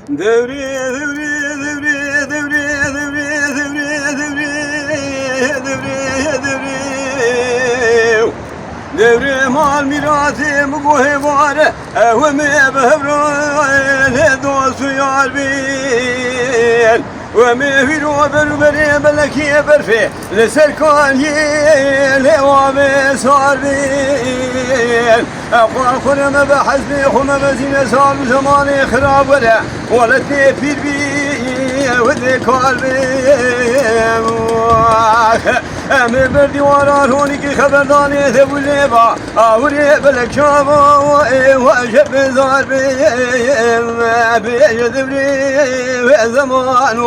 دوري دوري دوري دوري دوري دوري دوري دوري دوري دوري مال ميراثي مقوه واره وما بهبران دوس يار بين وما في روبر بري بلكي برفي لسركان يلي صار بين أقوى ما بحزني خما بزين صار زماني خراب ولا تفير بي وذكر بي أمر بردي ورا هونيك خبرداني ذو الليبا أوري بلك شابا وأجب زار بي ذبري زمان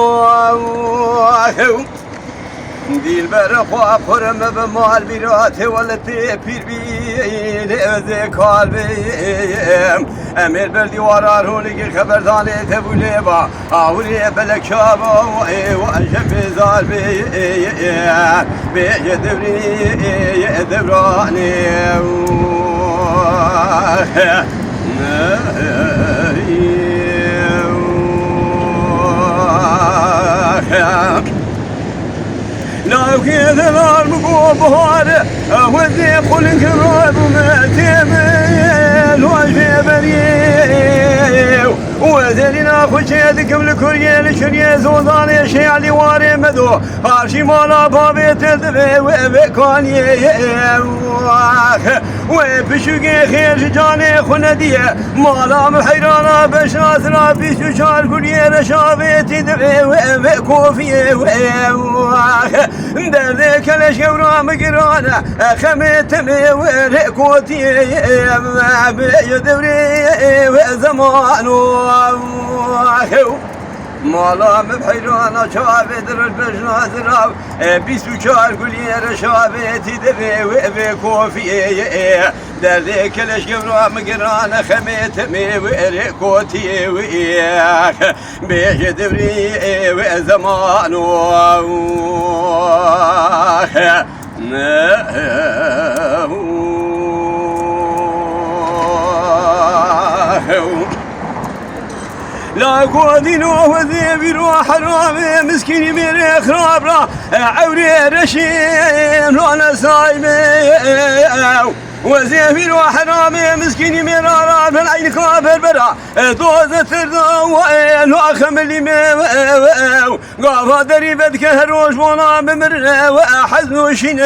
دي البرقوا قرم بمال بيرات ولا تفير بي ذكر بي أمر بردي ورا هونيك خبرداني ذو الليبا أوري بلك شابا وأجب زار بي دبراني لو كذا نار مقوم بهار وذي قلن كراب وما تميل وجه بريو وذلنا خشيتك بالكريل شريه زوضاني شيعلي واري مدو هارشي مالا بابي تذبي وبكاني وبشوقي خير جاني خنديه مالا محيرانا بشاسنا في شوشار كريه شافي تذبي وبكوفي دردك الشورا مقرانا خميتمي وركوتي بيدوري وزمان مالا مبحيرانا شافي در البجنا زراو بيسو شار قلير شافي تدبي وبكوفي دردك الشورا مقرانا خميتمي وركوتي بيدوري وزمان لا قودينو وذي بيرو حرامي مسكيني ميري خرابرا عوري رشين وانا صايمي وزيفير وحرامي مسكيني مرارا في العين كافر برا دوزة تردو وإن وأخم اللي ميو قافا دريبت كهروش وانا بمرنا وأحزن وشيني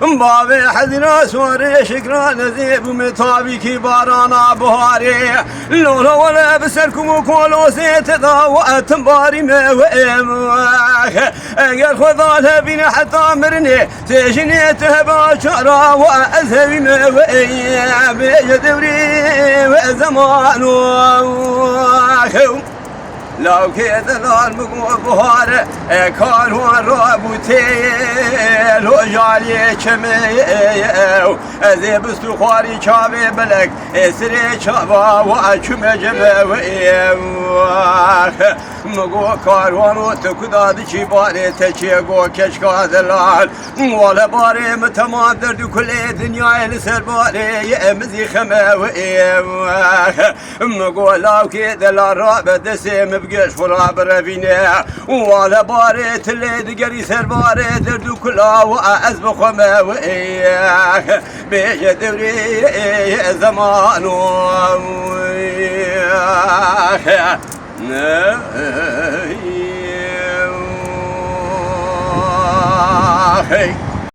بابي حذنا سوري شكرا نذيب ومطابي كبارانا بهاري لولا ولا بسركم وكولو سيتدا وأتنباري ميو قال خذالها بينا حتى مرني تجني تهبا شعرا وأذهب بيدوري وزمان لو كذا نار مقوم بهار كان هو رابوتي لو جالي كمي ذي بستخاري شابي بلك سري شابا وأشم جمي مقو كاروانو تكداد شبالي تشيقو كشكا دلال ولا باري متمام درد كل دنيا لسر باري يمزي خماوي مقو لو كذا الرابع دسم بقش فرا برفينا ولا باري تلي دقري سر باري درد كلا وأزب خماوي بيش دوري زمان Hey